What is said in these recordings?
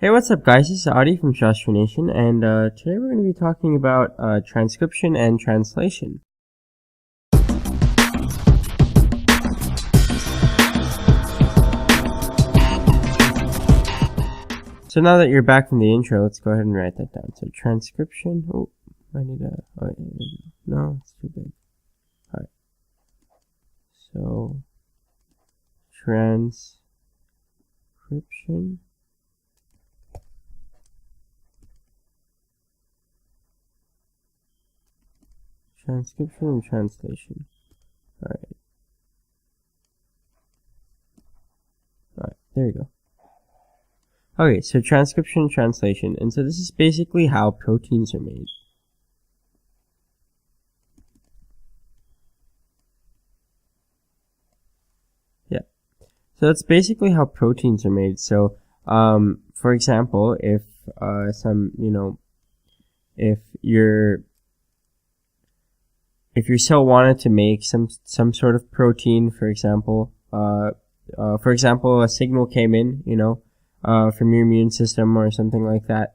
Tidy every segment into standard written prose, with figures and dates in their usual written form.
Hey, what's up guys, this is Adi from ShastryNation, and today we're going to be talking about transcription and translation. So now that you're back from the intro, let's go ahead and write that down. So transcription, no, it's too big. Alright. So, transcription. Transcription and translation. Alright, there you go. Okay, so transcription and translation. And so this is basically how proteins are made. Yeah. So that's basically how proteins are made. So, for example, if if your cell wanted to make some sort of protein, for example, a signal came in, from your immune system or something like that,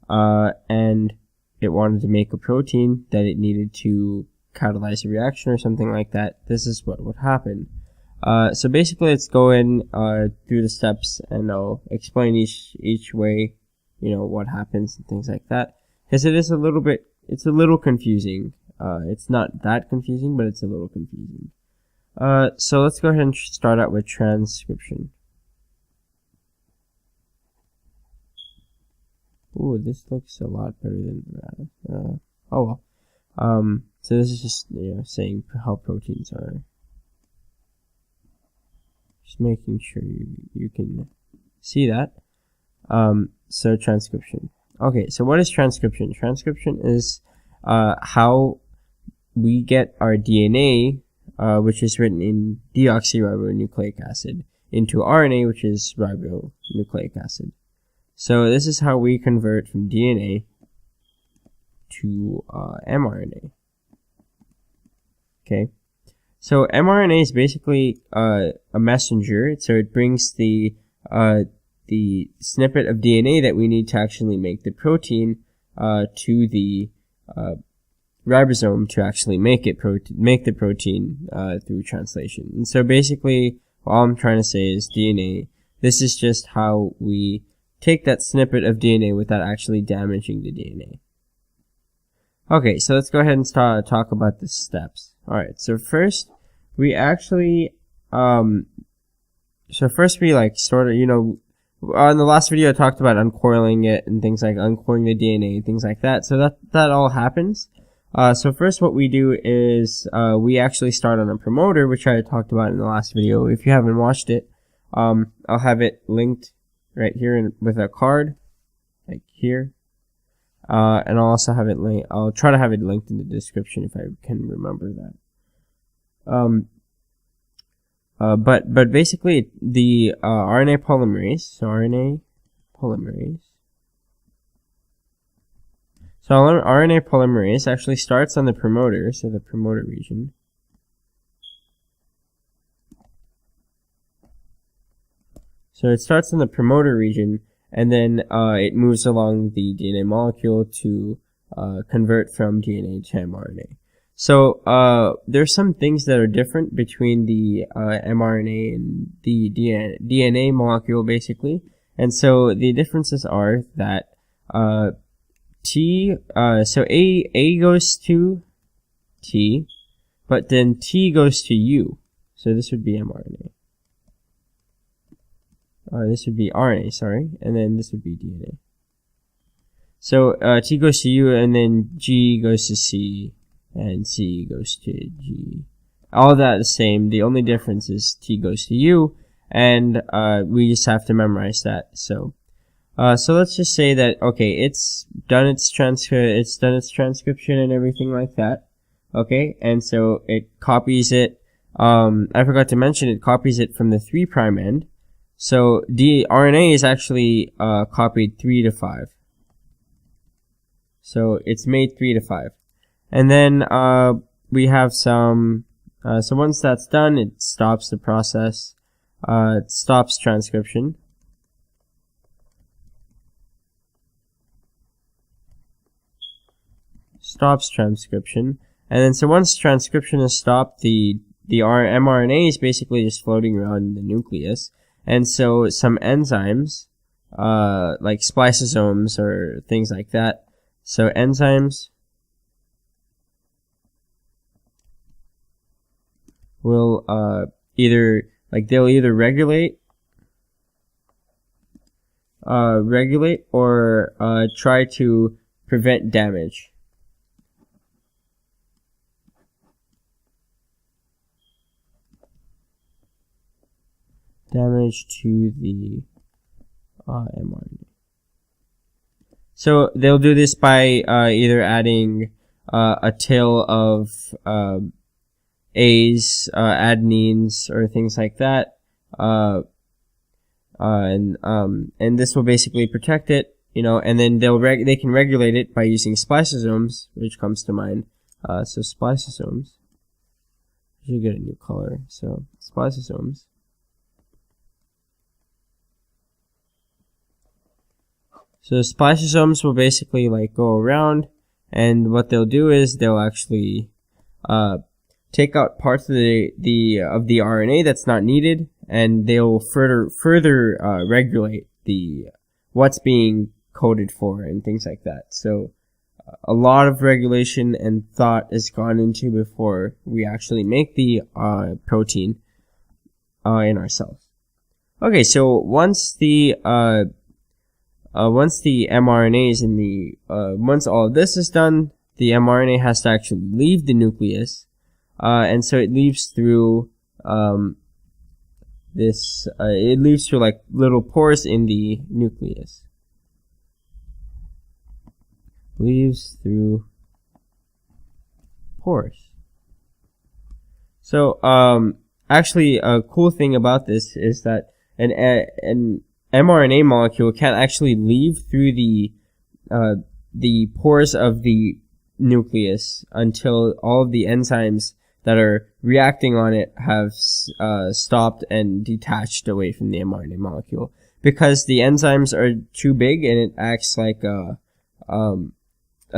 and it wanted to make a protein that it needed to catalyze a reaction or something like that, this is what would happen. So basically, let's go in through the steps, and I'll explain each way, what happens and things like that, because it's a little confusing. It's not that confusing, but it's a little confusing. So let's go ahead and start out with transcription. Ooh, this looks a lot better than that. Oh well. So this is just, saying how proteins are. Just making sure you can see that. So transcription. Okay, so what is transcription? Transcription is how we get our DNA, which is written in deoxyribonucleic acid, into RNA, which is ribonucleic acid. So this is how we convert from DNA to mRNA. Okay, so mRNA is basically a messenger. So it brings the snippet of DNA that we need to actually make the protein to the ribosome to actually make the protein through translation. And so basically, all I'm trying to say is DNA. This is just how we take that snippet of DNA without actually damaging the DNA. Okay, so let's go ahead and talk about the steps. Alright, so first, we actually, on the last video I talked about uncoiling it and things like uncoiling the DNA and things like that. So that all happens. So first what we do is, we actually start on a promoter, which I talked about in the last video. If you haven't watched it, I'll have it linked right here with a card, like here. And I'll also have it I'll try to have it linked in the description if I can remember that. But basically the, RNA polymerase. So RNA polymerase actually starts on the promoter, so the promoter region. So it starts in the promoter region, and then it moves along the DNA molecule to convert from DNA to mRNA. So there's some things that are different between the mRNA and the DNA molecule, basically. And so the differences are that so A goes to T, but then T goes to U. So this would be mRNA. This would be RNA, sorry, and then this would be DNA. So T goes to U, and then G goes to C, and C goes to G. All that the same. The only difference is T goes to U, and we just have to memorize that. So let's just say that, okay, it's done its transcription and everything like that. Okay, and so it copies it. I forgot to mention, it copies it from the 3' end. So the RNA is actually copied 3 to 5. So it's made 3 to 5. And then we have some, so once that's done, it stops the process. It stops transcription. stops transcription. And then so once transcription is stopped, the mRNA is basically just floating around the nucleus. And so some enzymes, like spliceosomes or things like that. So enzymes will they'll either regulate or try to prevent damage. Damage to the mRNA. So they'll do this by either adding a tail of A's, adenines, or things like that, and this will basically protect it, and then they can regulate it by using spliceosomes, which comes to mind. So spliceosomes. I should get a new color. So spliceosomes. So spliceosomes will basically go around, and what they'll do is they'll actually take out parts of the RNA that's not needed, and they'll further regulate what's being coded for and things like that. So a lot of regulation and thought is gone into before we actually make the protein in our cells. Okay, so once the mRNA is once all of this is done, the mRNA has to actually leave the nucleus, and so it leaves through little pores in the nucleus. Leaves through pores. So actually, a cool thing about this is that an mRNA molecule can't actually leave through the pores of the nucleus until all of the enzymes that are reacting on it have stopped and detached away from the mRNA molecule, because the enzymes are too big and it acts like a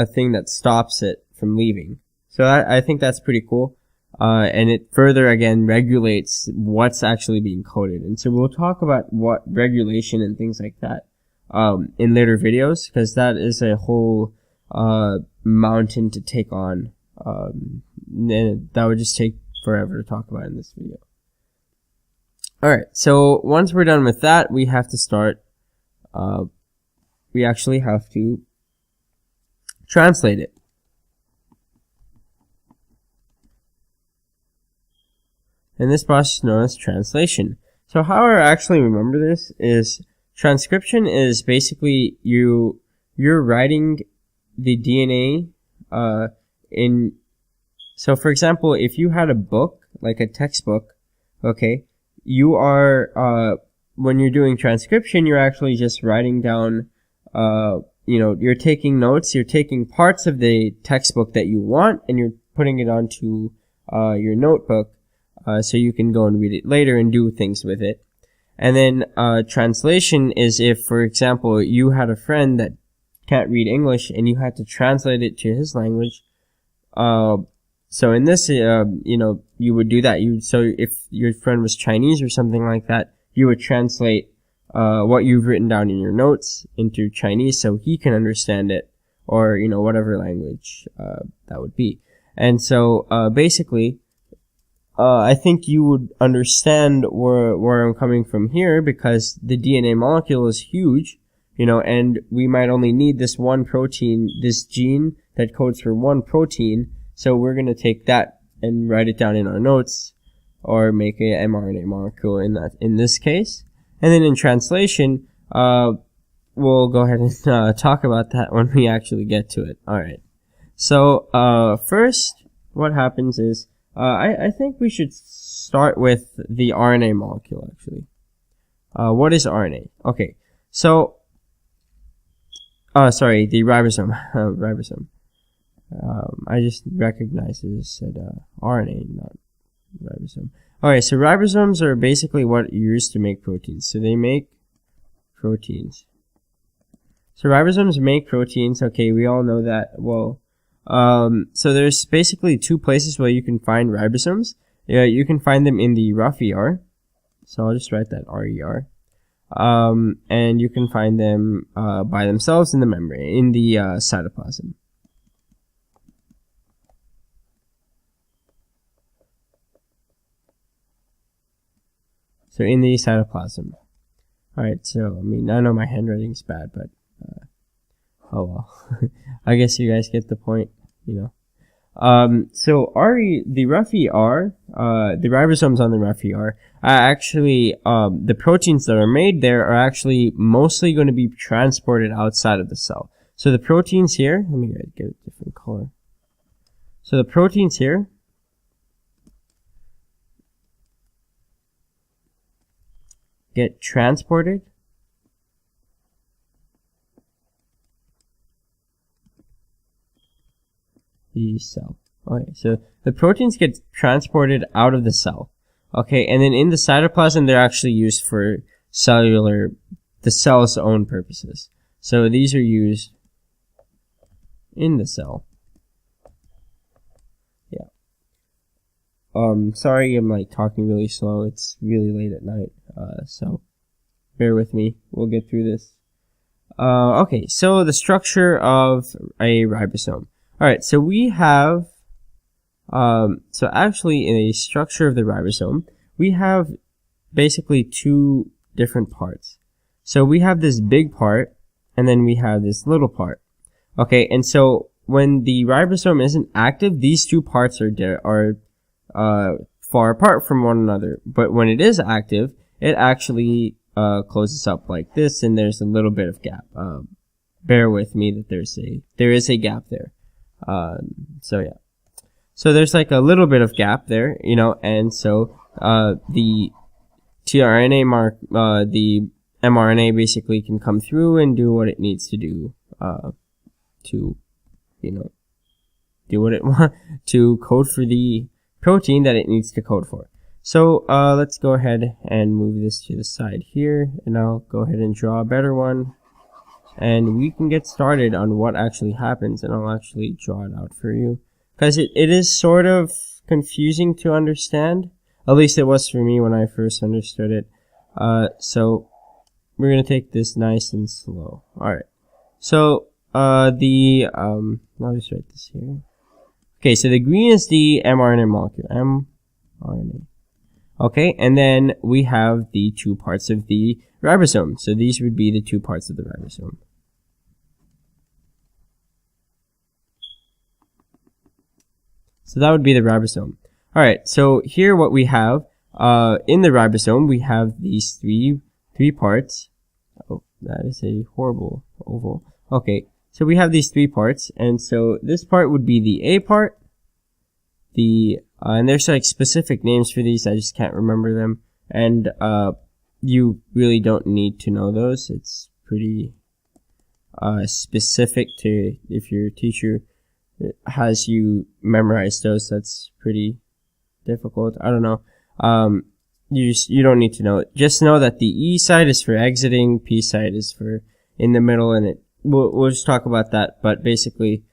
thing that stops it from leaving. So I think that's pretty cool. And it further, again, regulates what's actually being coded. And so we'll talk about what regulation and things like that in later videos, because that is a whole mountain to take on. And that would just take forever to talk about in this video. Alright, so once we're done with that, we have to start, we actually have to translate it. And this process is known as translation. So how I actually remember this is transcription is basically you're writing the DNA so for example, if you had a book, like a textbook, okay, you are when you're doing transcription, you're actually just writing down you're taking notes, you're taking parts of the textbook that you want, and you're putting it onto your notebook. So you can go and read it later and do things with it. And then translation is if, for example, you had a friend that can't read English and you had to translate it to his language. So in this, you would do that. So if your friend was Chinese or something like that, you would translate what you've written down in your notes into Chinese so he can understand it, or whatever language that would be. And so basically, I think you would understand where I'm coming from here, because the DNA molecule is huge, and we might only need this one protein, this gene that codes for one protein. So we're going to take that and write it down in our notes, or make a mRNA molecule in this case. And then in translation, we'll go ahead and talk about that when we actually get to it. Alright. So, first, what happens is, I think we should start with the RNA molecule, actually. What is RNA? Okay, so, sorry, the ribosome. Ribosome. I just recognized it said RNA, not ribosome. Alright, so ribosomes are basically what are used to make proteins. So they make proteins. So ribosomes make proteins. Okay, we all know that. Well, So there's basically two places where you can find ribosomes. You can find them in the rough ER. So I'll just write that RER. And you can find them by themselves in the membrane, in the cytoplasm. So in the cytoplasm. Alright, so, I mean, I know my handwriting's bad, but, oh well. I guess you guys get the point, you know. So the rough ER, the ribosomes on the rough ER, are actually, the proteins that are made there are actually mostly going to be transported outside of the cell. So the proteins here, let me get a different color. So the proteins here get transported the cell. Okay, so the proteins get transported out of the cell. Okay, and then in the cytoplasm, they're actually used for the cell's own purposes. So these are used in the cell. Yeah. Sorry, I'm like talking really slow. It's really late at night. So bear with me. We'll get through this. Okay, so the structure of a ribosome. Alright, so we have, so actually in a structure of the ribosome, we have basically two different parts. So we have this big part, and then we have this little part. Okay, and so when the ribosome isn't active, these two parts are far apart from one another. But when it is active, it actually closes up like this, and there's a little bit of gap. Bear with me that there is a gap there. So yeah. So there's like a little bit of gap there, you know, and so the the mRNA basically can come through and do what it needs to do to, you know, do what it wants to code for the protein that it needs to code for. So let's go ahead and move this to the side here, and I'll go ahead and draw a better one, and we can get started on what actually happens, and I'll actually draw it out for you, because it is sort of confusing to understand. At least it was for me when I first understood it. So we're gonna take this nice and slow. Alright. So I'll just write this here. Okay, so the green is the mRNA molecule. mRNA. Okay, and then we have the two parts of the ribosome. So these would be the two parts of the ribosome. So that would be the ribosome. Alright, so here what we have, in the ribosome, we have these three parts. Oh, that is a horrible oval. Okay, so we have these three parts, and so this part would be the A part, and there's like specific names for these, I just can't remember them, and you really don't need to know those. It's pretty specific to, if your teacher has you memorize those, that's pretty difficult. I don't know. You don't need to know it. Just know that the E side is for exiting, P side is for in the middle, and we'll just talk about that, but basically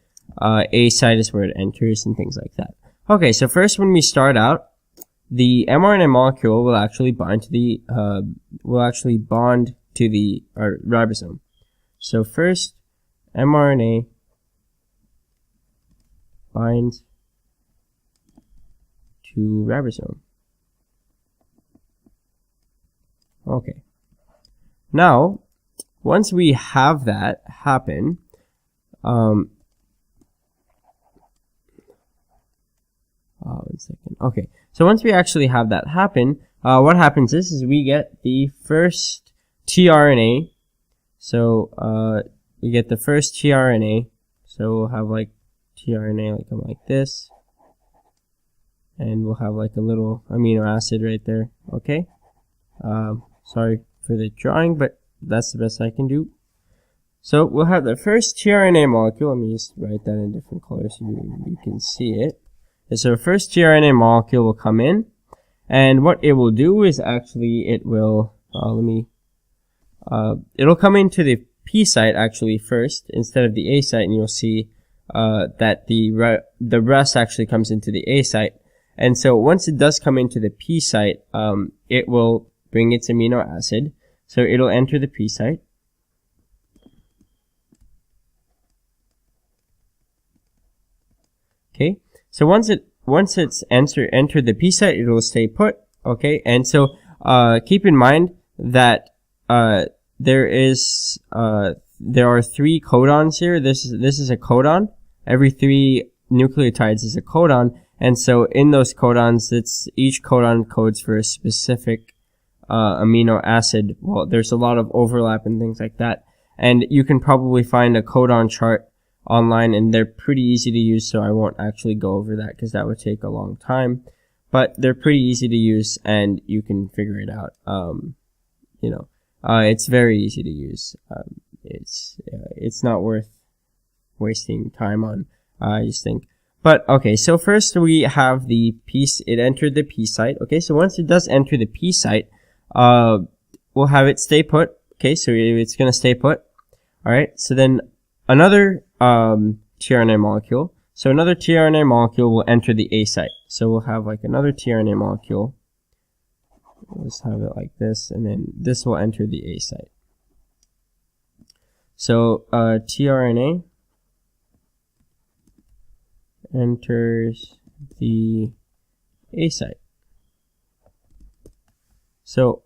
A side is where it enters and things like that. Okay, so first when we start out, the mRNA molecule will actually bind to the ribosome. So first, mRNA binds to ribosome. Okay. Now, once we have that happen, one second. Okay, so once we actually have that happen, what happens is we get the first tRNA. So we get the first tRNA. So we'll have like tRNA like this, and we'll have like a little amino acid right there. Okay. Sorry for the drawing, but that's the best I can do. So we'll have the first tRNA molecule. Let me just write that in different colors so you can see it. And so the first tRNA molecule will come in, and what it will do is actually it will it'll come into the P site actually first instead of the A site, and you'll see that the rest actually comes into the A site. And so once it does come into the P site, it will bring its amino acid. So it'll enter the P site. Okay. So once it's entered the P site, it will stay put. Okay. And so keep in mind that there are 3 codons here. This is a codon. Every 3 nucleotides is a codon. And so in those codons, each codon codes for a specific amino acid. Well, there's a lot of overlap and things like that. And you can probably find a codon chart online, and they're pretty easy to use, so I won't actually go over that because that would take a long time. But they're pretty easy to use, and you can figure it out. It's very easy to use. It's not worth wasting time on, I just think. But, okay, so first we have the P, it entered the P site. Okay, so once it does enter the P site, we'll have it stay put. Okay, so it's gonna stay put. Alright, so then another, tRNA molecule. So another tRNA molecule will enter the A site. So we'll have like another tRNA molecule. Let's have it like this, and then this will enter the A site. So, tRNA enters the A site. So,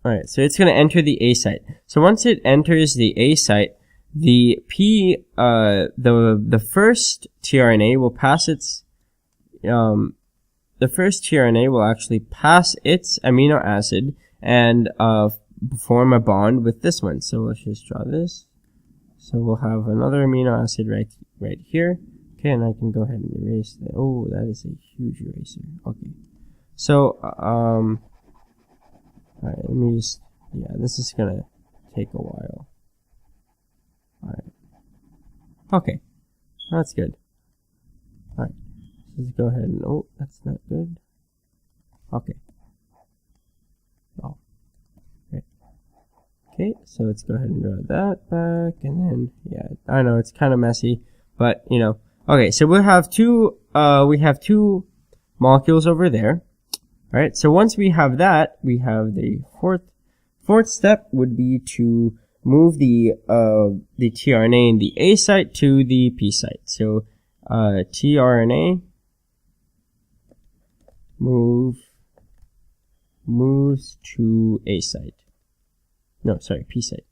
alright, so it's going to enter the A site. So once it enters the A site, the first tRNA will pass its, the first tRNA will actually pass its amino acid and, form a bond with this one. So let's just draw this. So we'll have another amino acid right here. Okay, and I can go ahead and erase that. Oh, that is a huge eraser. Okay. So, alright, let me just, yeah, this is gonna take a while. Alright. Okay. That's good. Alright. Let's go ahead and, oh, that's not good. Okay. Oh. Great. Okay, so let's go ahead and draw that back, and then, yeah, I know it's kind of messy, but, you know. Okay, so we have two molecules over there. Alright, so once we have that, we have the fourth step would be to move the tRNA in the A site to the P site. So, tRNA moves to A site. No, sorry, P site.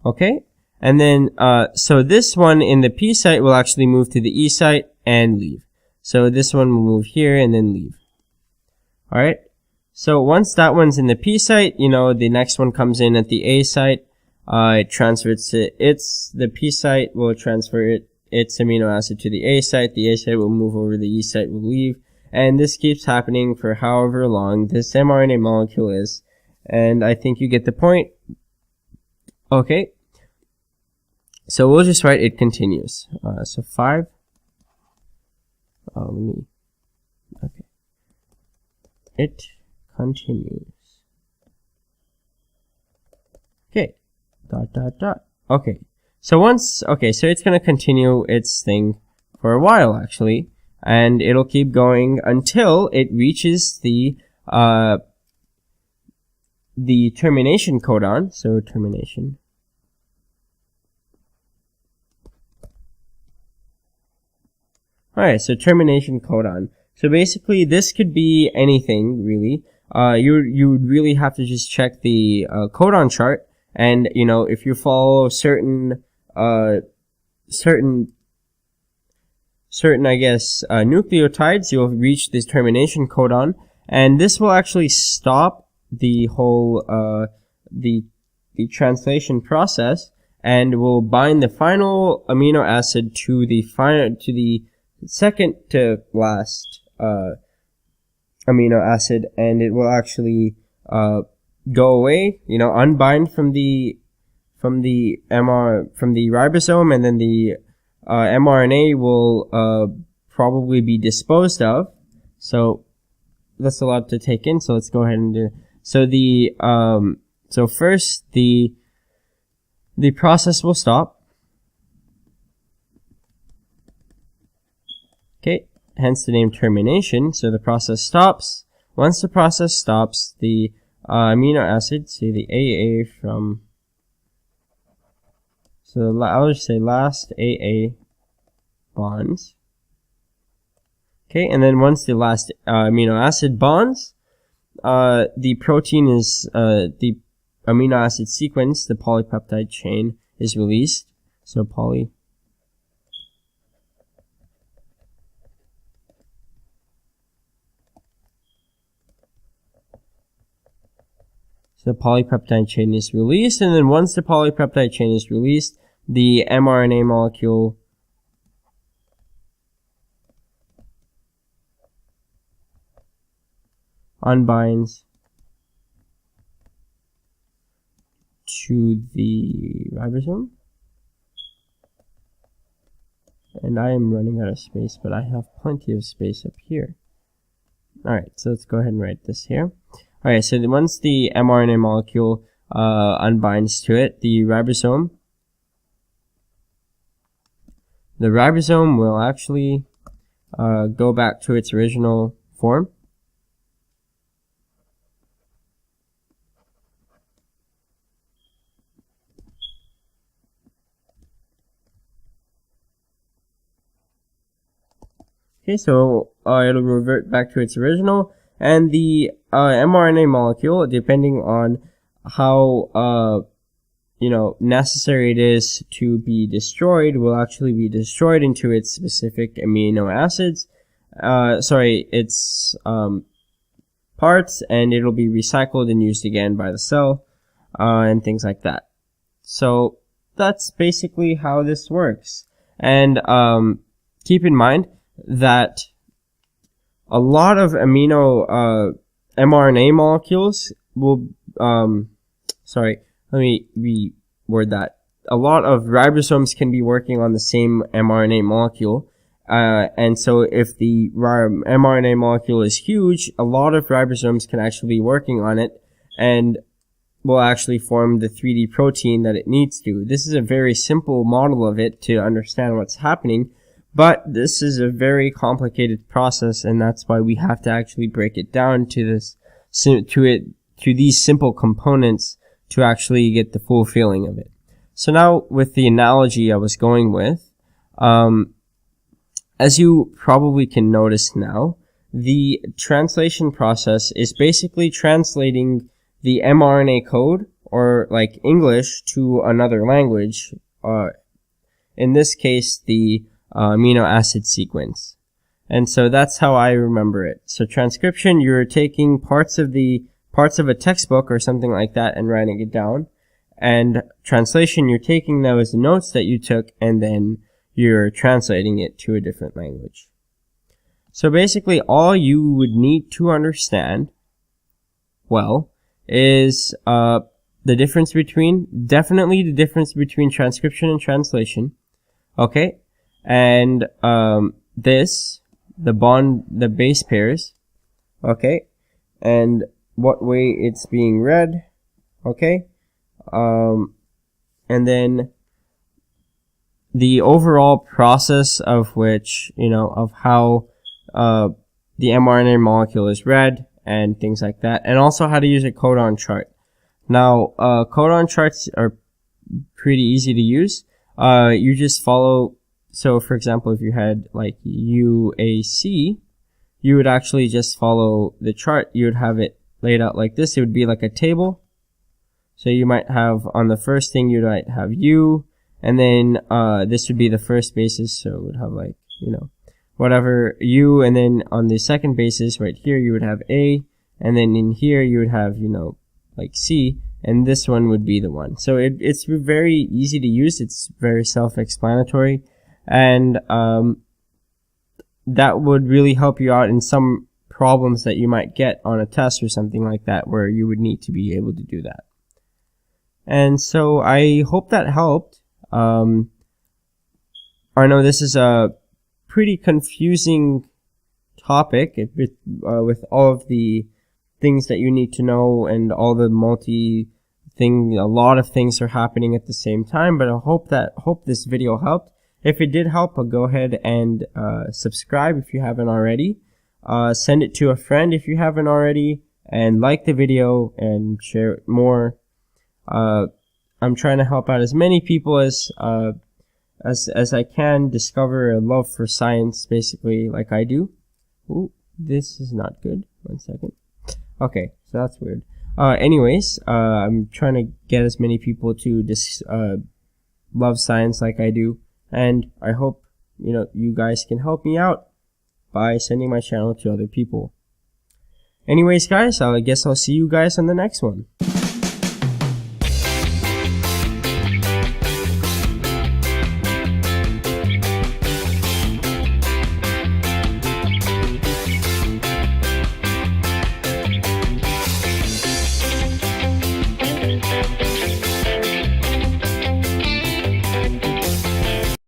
Okay? And then, so this one in the P site will actually move to the E site and leave. So this one will move here and then leave. Alright? So once that one's in the P site, you know, the next one comes in at the A site. It transfers it. The P site will transfer its amino acid to the A site. The A site will move over, the E site will leave. And this keeps happening for however long this mRNA molecule is. And I think you get the point. Okay. So we'll just write it continues. So 5. Okay. It continues. Okay. ... Okay. So so it's gonna continue its thing for a while actually, and it'll keep going until it reaches the termination codon. So termination. Alright, so termination codon. So basically, this could be anything, really. You would really have to just check the codon chart, and, you know, if you follow certain, I guess, nucleotides, you'll reach this termination codon, and this will actually stop the whole, the translation process, and will bind the final amino acid to the second to last amino acid, and it will actually go away, you know, unbind from the ribosome, and then the mRNA will probably be disposed of. So that's a lot to take in. So let's go ahead and do. So first the the process will stop. Okay, hence the name termination. So the process stops. Once the process stops, the amino acid, say the AA from, so I'll just say last AA bonds. Okay, and then once the last amino acid bonds, the protein is, the amino acid sequence, the polypeptide chain, is released. So the polypeptide chain is released, and then once the polypeptide chain is released, the mRNA molecule unbinds to the ribosome. And I am running out of space, but I have plenty of space up here. Alright, so let's go ahead and write this here. Alright, so once the mRNA molecule unbinds to it, the ribosome will actually go back to its original form. Okay, so it'll revert back to its original, and the mRNA molecule, depending on how necessary it is to be destroyed, will actually be destroyed into its specific amino acids. Its parts, and it'll be recycled and used again by the cell, and things like that. So that's basically how this works. And keep in mind that a lot of mRNA molecules will, let me reword that. A lot of ribosomes can be working on the same mRNA molecule. And so if the mRNA molecule is huge, a lot of ribosomes can actually be working on it and will actually form the 3D protein that it needs to. This is a very simple model of it to understand what's happening, but this is a very complicated process, and that's why we have to actually break it down to these simple components to actually get the full feeling of it. So now, with the analogy I was going with, as you probably can notice now, the translation process is basically translating the mRNA code, or like English, to another language. In this case, the amino acid sequence. And so that's how I remember it. So transcription, you're taking parts of a textbook or something like that and writing it down. And translation, you're taking those notes that you took and then you're translating it to a different language. So basically all you would need to understand, well, is definitely the difference between transcription and translation. Okay? And the base pairs, okay, and what way it's being read, okay, and then the overall process of which, of how the mRNA molecule is read and things like that, and also how to use a codon chart. Now, codon charts are pretty easy to use. You just follow. So, for example, if you had like UAC, you would actually just follow the chart. You would have it laid out like this. It would be like a table. So you might have, on the first thing, you might have U, and then this would be the first basis. So it would have like, whatever U, and then on the second basis right here, you would have A, and then in here you would have, like C, and this one would be the one. So it's very easy to use. It's very self-explanatory. And that would really help you out in some problems that you might get on a test or something like that, where you would need to be able to do that. And so I hope that helped. I know this is a pretty confusing topic with all of the things that you need to know and all the a lot of things are happening at the same time, but I hope this video helped. If it did help, go ahead and subscribe if you haven't already. Send it to a friend if you haven't already, and like the video and share it more. I'm trying to help out as many people as I can discover a love for science, basically, like I do. Ooh, this is not good. 1 second. Okay, so that's weird. Anyways, I'm trying to get as many people to love science like I do, and I hope you guys can help me out by sending my channel to other people. Anyways, guys, I guess I'll see you guys on the next one.